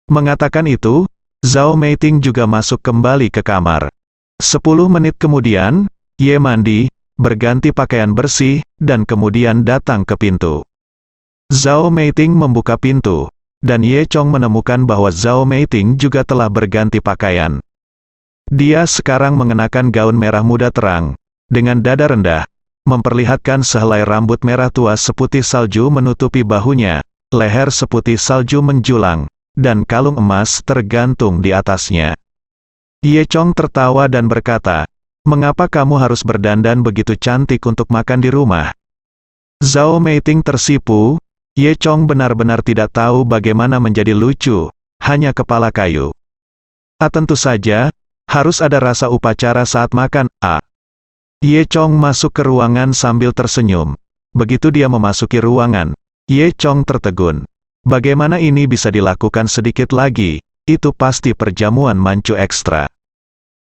Mengatakan itu, Zhao Meiting juga masuk kembali ke kamar. 10 menit kemudian, Ye mandi, berganti pakaian bersih, dan kemudian datang ke pintu. Zhao Meiting membuka pintu, dan Ye Chong menemukan bahwa Zhao Meiting juga telah berganti pakaian. Dia sekarang mengenakan gaun merah muda terang, dengan dada rendah, memperlihatkan sehelai rambut merah tua seputih salju menutupi bahunya, leher seputih salju menjulang, dan kalung emas tergantung di atasnya. Ye Chong tertawa dan berkata, mengapa kamu harus berdandan begitu cantik untuk makan di rumah? Zhao Meiting tersipu. Ye Chong benar-benar tidak tahu bagaimana menjadi lucu, hanya kepala kayu. Tentu saja, harus ada rasa upacara saat makan. Ye Chong masuk ke ruangan sambil tersenyum. Begitu dia memasuki ruangan, Ye Chong tertegun. Bagaimana ini bisa dilakukan sedikit lagi? Itu pasti perjamuan mancu ekstra.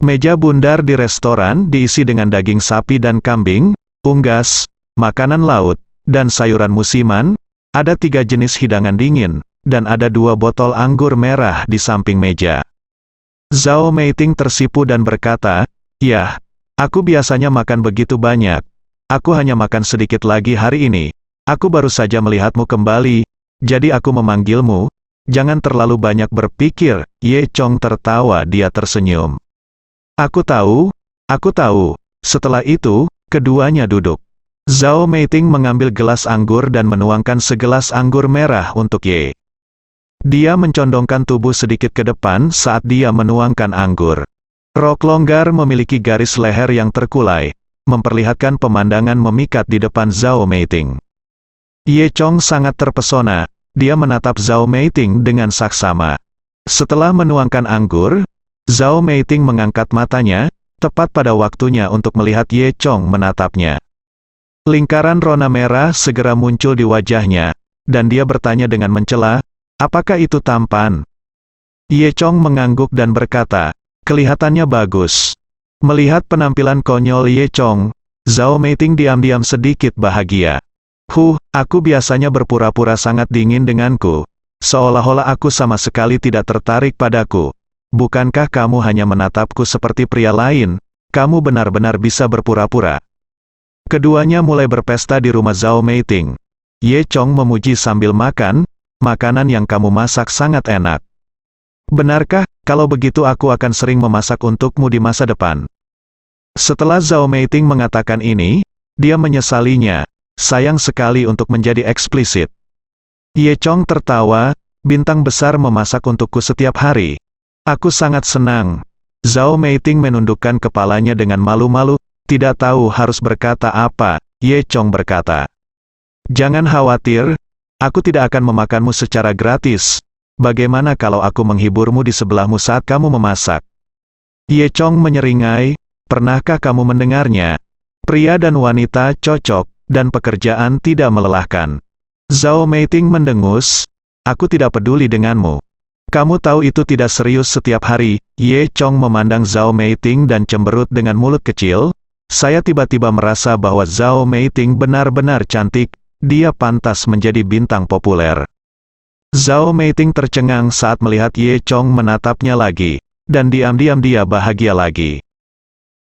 Meja bundar di restoran diisi dengan daging sapi dan kambing, unggas, makanan laut, dan sayuran musiman. Ada 3 jenis hidangan dingin, dan ada 2 botol anggur merah di samping meja. Zhao Meiting tersipu dan berkata, ya, aku biasanya makan begitu banyak. Aku hanya makan sedikit lagi hari ini. Aku baru saja melihatmu kembali. Jadi aku memanggilmu, jangan terlalu banyak berpikir. Ye Chong tertawa, dia tersenyum. Aku tahu. Setelah itu, keduanya duduk. Zhao Meiting mengambil gelas anggur dan menuangkan segelas anggur merah untuk Ye. Dia mencondongkan tubuh sedikit ke depan saat dia menuangkan anggur. Rok longgar memiliki garis leher yang terkulai, memperlihatkan pemandangan memikat di depan Zhao Meiting. Ye Chong sangat terpesona, dia menatap Zhao Meiting dengan saksama. Setelah menuangkan anggur, Zhao Meiting mengangkat matanya, tepat pada waktunya untuk melihat Ye Chong menatapnya. Lingkaran rona merah segera muncul di wajahnya, dan dia bertanya dengan mencela, apakah itu tampan? Ye Chong mengangguk dan berkata, kelihatannya bagus. Melihat penampilan konyol Ye Chong, Zhao Meiting diam-diam sedikit bahagia. Aku biasanya berpura-pura sangat dingin denganku. Seolah-olah aku sama sekali tidak tertarik padaku. Bukankah kamu hanya menatapku seperti pria lain? Kamu benar-benar bisa berpura-pura. Keduanya mulai berpesta di rumah Zhao Meiting. Ye Chong memuji sambil makan, makanan yang kamu masak sangat enak. Benarkah? Kalau begitu aku akan sering memasak untukmu di masa depan. Setelah Zhao Meiting mengatakan ini, dia menyesalinya. Sayang sekali untuk menjadi eksplisit. Ye Chong tertawa, bintang besar memasak untukku setiap hari. Aku sangat senang. Zhao Meiting menundukkan kepalanya dengan malu-malu, tidak tahu harus berkata apa. Ye Chong berkata, jangan khawatir, Aku tidak akan memakanmu secara gratis. Bagaimana kalau aku menghiburmu di sebelahmu saat kamu memasak? Ye Chong menyeringai, pernahkah kamu mendengarnya? Pria dan wanita cocok, dan pekerjaan tidak melelahkan. Zhao Meiting mendengus, aku tidak peduli denganmu. Kamu tahu itu tidak serius setiap hari. Ye Chong memandang Zhao Meiting dan cemberut dengan mulut kecil. Saya tiba-tiba merasa bahwa Zhao Meiting benar-benar cantik, dia pantas menjadi bintang populer. Zhao Meiting tercengang saat melihat Ye Chong menatapnya lagi, dan diam-diam dia bahagia lagi.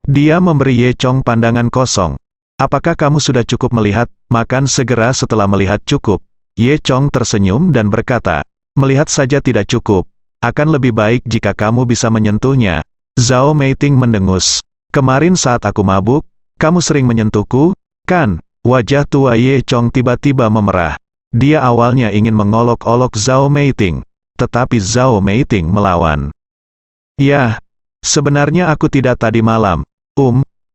Dia memberi Ye Chong pandangan kosong. Apakah kamu sudah cukup melihat? Makan segera setelah melihat cukup. Ye Chong tersenyum dan berkata, melihat saja tidak cukup. Akan lebih baik jika kamu bisa menyentuhnya. Zhao Meiting mendengus. Kemarin saat aku mabuk, kamu sering menyentuhku, kan? Wajah tua Ye Chong tiba-tiba memerah. Dia awalnya ingin mengolok-olok Zhao Meiting, tetapi Zhao Meiting melawan. Ya, sebenarnya aku tidak tadi malam.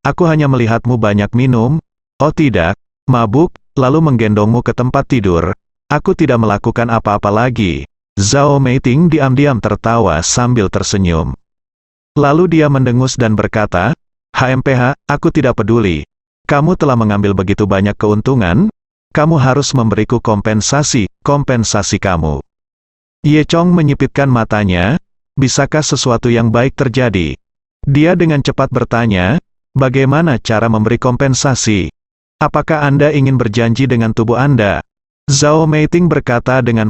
Aku hanya melihatmu banyak minum. Oh tidak, mabuk, lalu menggendongmu ke tempat tidur. Aku tidak melakukan apa-apa lagi. Zhao Meiting diam-diam tertawa sambil tersenyum. Lalu dia mendengus dan berkata, HMPH, aku tidak peduli. Kamu telah mengambil begitu banyak keuntungan, kamu harus memberiku kompensasi kamu. Ye Chong menyipitkan matanya, bisakah sesuatu yang baik terjadi? Dia dengan cepat bertanya, bagaimana cara memberi kompensasi? Apakah Anda ingin berjanji dengan tubuh Anda? Zhao Meiting berkata dengan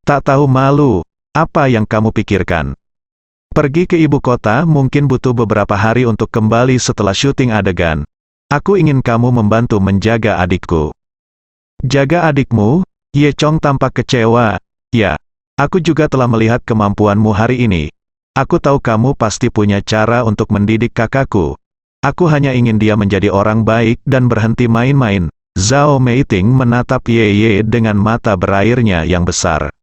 tak tahu malu, apa yang kamu pikirkan? Pergi ke ibu kota mungkin butuh beberapa hari untuk kembali setelah syuting adegan. Aku ingin kamu membantu menjaga adikku. Jaga adikmu? Ye Chong tampak kecewa. Ya, aku juga telah melihat kemampuanmu hari ini. Aku tahu kamu pasti punya cara untuk mendidik kakakku. Aku hanya ingin dia menjadi orang baik dan berhenti main-main. Zhao Meiting menatap Ye dengan mata berairnya yang besar.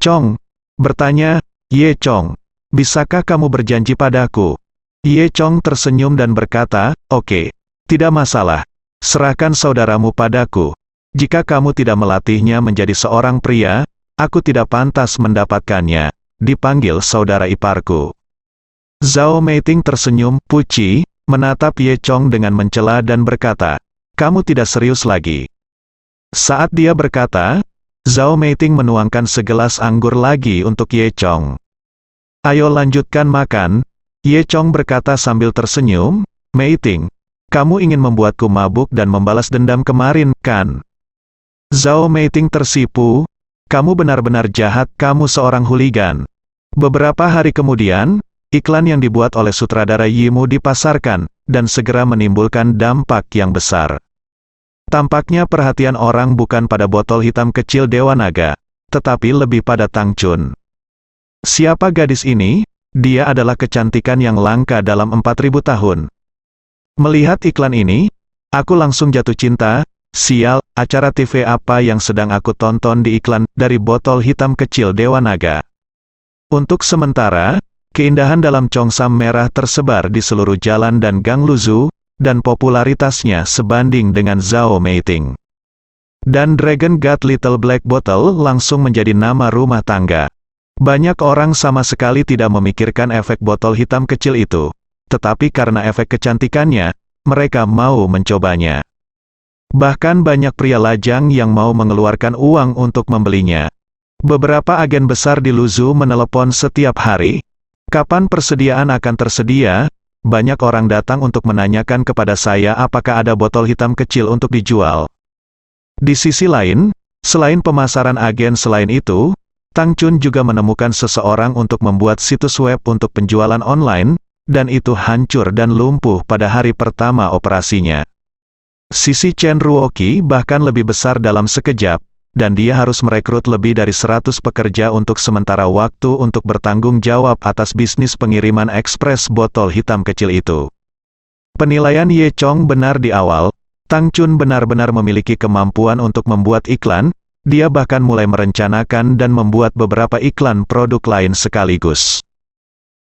Chong, bertanya, Ye Chong, bisakah kamu berjanji padaku? Ye Chong tersenyum dan berkata, oke, tidak masalah. Serahkan saudaramu padaku. Jika kamu tidak melatihnya menjadi seorang pria, aku tidak pantas mendapatkannya. Dipanggil saudara iparku. Zhao Meiting tersenyum, puci, menatap Ye Chong dengan mencela dan berkata, kamu tidak serius lagi. Saat dia berkata, Zhao Meiting menuangkan segelas anggur lagi untuk Ye Chong. Ayo lanjutkan makan, Ye Chong berkata sambil tersenyum, Meiting, kamu ingin membuatku mabuk dan membalas dendam kemarin, kan? Zhao Meiting tersipu, kamu benar-benar jahat, kamu seorang hooligan. Beberapa hari kemudian, iklan yang dibuat oleh sutradara Yimou dipasarkan, dan segera menimbulkan dampak yang besar. Tampaknya perhatian orang bukan pada botol hitam kecil Dewa Naga, tetapi lebih pada Tang Chun. Siapa gadis ini? Dia adalah kecantikan yang langka dalam 4000 tahun. Melihat iklan ini, aku langsung jatuh cinta. Sial, acara TV apa yang sedang aku tonton di iklan dari botol hitam kecil Dewa Naga. Untuk sementara, keindahan dalam Cheongsam merah tersebar di seluruh jalan dan gang Luzhu, dan popularitasnya sebanding dengan Zhao Meiting. Dan Dragon God Little Black Bottle langsung menjadi nama rumah tangga. Banyak orang sama sekali tidak memikirkan efek botol hitam kecil itu, tetapi karena efek kecantikannya, mereka mau mencobanya. Bahkan banyak pria lajang yang mau mengeluarkan uang untuk membelinya. Beberapa agen besar di Luzhu menelepon setiap hari. Kapan persediaan akan tersedia? Banyak orang datang untuk menanyakan kepada saya apakah ada botol hitam kecil untuk dijual. Di sisi lain, selain pemasaran agen selain itu, Tang Chun juga menemukan seseorang untuk membuat situs web untuk penjualan online, dan itu hancur dan lumpuh pada hari pertama operasinya. Sisi Chen Ruoqi bahkan lebih besar dalam sekejap, dan dia harus merekrut lebih dari 100 pekerja untuk sementara waktu untuk bertanggung jawab atas bisnis pengiriman ekspres botol hitam kecil itu. Penilaian Ye Chong benar di awal, Tang Chun benar-benar memiliki kemampuan untuk membuat iklan, dia bahkan mulai merencanakan dan membuat beberapa iklan produk lain sekaligus.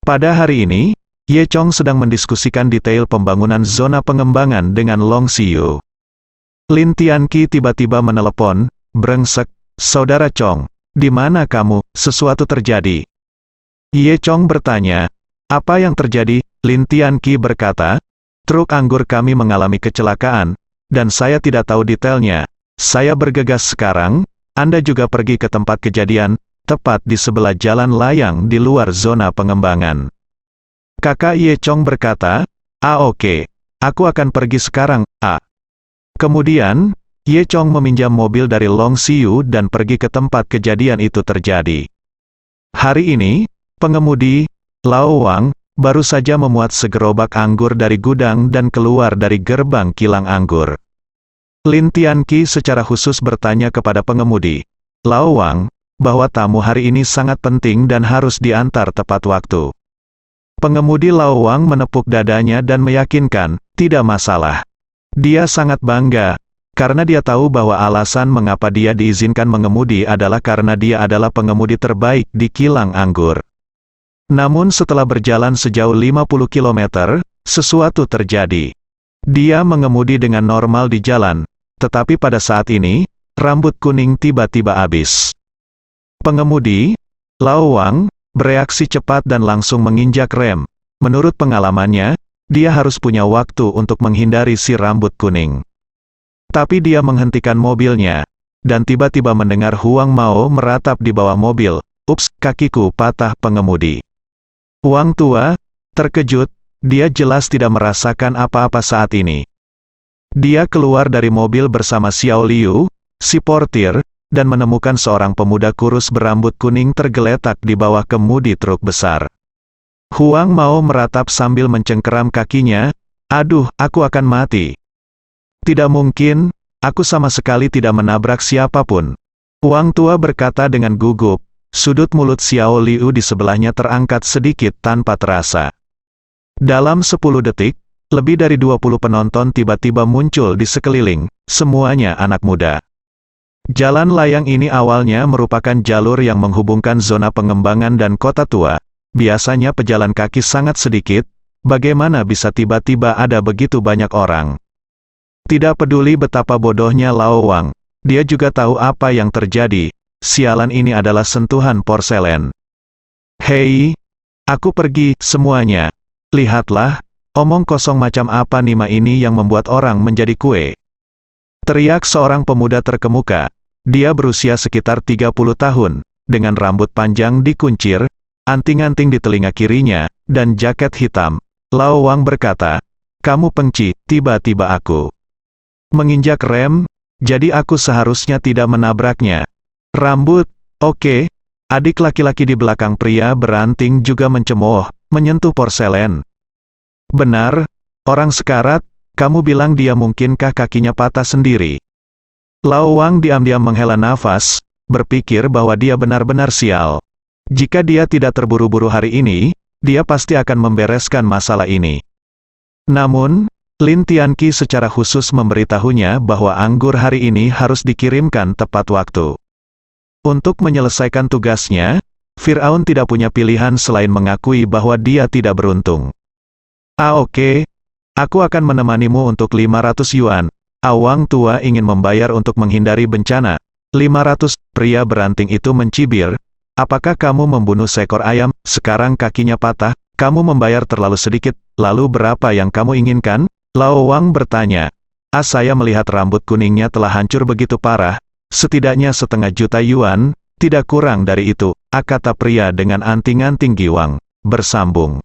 Pada hari ini, Ye Chong sedang mendiskusikan detail pembangunan zona pengembangan dengan Long Xiu. Lin Tianqi tiba-tiba menelepon, brengsek, Saudara Chong, di mana kamu? Sesuatu terjadi. Ye Chong bertanya, apa yang terjadi? Lin Tianqi berkata, truk anggur kami mengalami kecelakaan, dan saya tidak tahu detailnya. Saya bergegas sekarang, Anda juga pergi ke tempat kejadian, tepat di sebelah jalan layang di luar zona pengembangan. Kakak Ye Chong berkata, oke, aku akan pergi sekarang, Kemudian, Ye Chong meminjam mobil dari Long Xiu dan pergi ke tempat kejadian itu terjadi. Hari ini, pengemudi, Lao Wang, baru saja memuat segerobak anggur dari gudang dan keluar dari gerbang kilang anggur. Lin Tianqi secara khusus bertanya kepada pengemudi, Lao Wang, bahwa tamu hari ini sangat penting dan harus diantar tepat waktu. Pengemudi Lao Wang menepuk dadanya dan meyakinkan, tidak masalah. Dia sangat bangga, karena dia tahu bahwa alasan mengapa dia diizinkan mengemudi adalah karena dia adalah pengemudi terbaik di kilang anggur. Namun setelah berjalan sejauh 50 km, sesuatu terjadi. Dia mengemudi dengan normal di jalan, tetapi pada saat ini, rambut kuning tiba-tiba habis. Pengemudi, Lao Wang, bereaksi cepat dan langsung menginjak rem. Menurut pengalamannya, dia harus punya waktu untuk menghindari si rambut kuning. Tapi dia menghentikan mobilnya, dan tiba-tiba mendengar Huang Mao meratap di bawah mobil. Ups, kakiku patah. Pengemudi Wang tua, terkejut, dia jelas tidak merasakan apa-apa saat ini. Dia keluar dari mobil bersama Xiao Liu, si portir, dan menemukan seorang pemuda kurus berambut kuning tergeletak di bawah kemudi truk besar. Huang Mao meratap sambil mencengkeram kakinya, aduh, aku akan mati. Tidak mungkin, aku sama sekali tidak menabrak siapapun. Wang tua berkata dengan gugup. Sudut mulut Xiao Liu di sebelahnya terangkat sedikit tanpa terasa. Dalam 10 detik, lebih dari 20 penonton tiba-tiba muncul di sekeliling, semuanya anak muda. Jalan layang ini awalnya merupakan jalur yang menghubungkan zona pengembangan dan kota tua. Biasanya pejalan kaki sangat sedikit, bagaimana bisa tiba-tiba ada begitu banyak orang? Tidak peduli betapa bodohnya Lao Wang, dia juga tahu apa yang terjadi. Sialan ini adalah sentuhan porselen. Hei, aku pergi, semuanya. Lihatlah, omong kosong macam apa Nima ini yang membuat orang menjadi kue. Teriak seorang pemuda terkemuka. Dia berusia sekitar 30 tahun, dengan rambut panjang dikuncir, anting-anting di telinga kirinya, dan jaket hitam. Lao Wang berkata, kamu pengci, tiba-tiba aku menginjak rem, jadi aku seharusnya tidak menabraknya. Rambut, oke. Adik laki-laki di belakang pria beranting juga mencemooh, menyentuh porselen. Benar, orang sekarat, kamu bilang dia mungkinkah kakinya patah sendiri? Lao Wang diam-diam menghela nafas, berpikir bahwa dia benar-benar sial. Jika dia tidak terburu-buru hari ini, dia pasti akan membereskan masalah ini. Namun, Lin Tianqi secara khusus memberitahunya bahwa anggur hari ini harus dikirimkan tepat waktu. Untuk menyelesaikan tugasnya, Firaun tidak punya pilihan selain mengakui bahwa dia tidak beruntung. Oke, aku akan menemanimu untuk 500 yuan. Wang tua ingin membayar untuk menghindari bencana. 500, pria beranting itu mencibir. Apakah kamu membunuh seekor ayam, sekarang kakinya patah, kamu membayar terlalu sedikit, lalu berapa yang kamu inginkan? Lao Wang bertanya. Saya melihat rambut kuningnya telah hancur begitu parah. Setidaknya 500 juta yuan, tidak kurang dari itu, kata pria dengan anting-anting giwang, bersambung.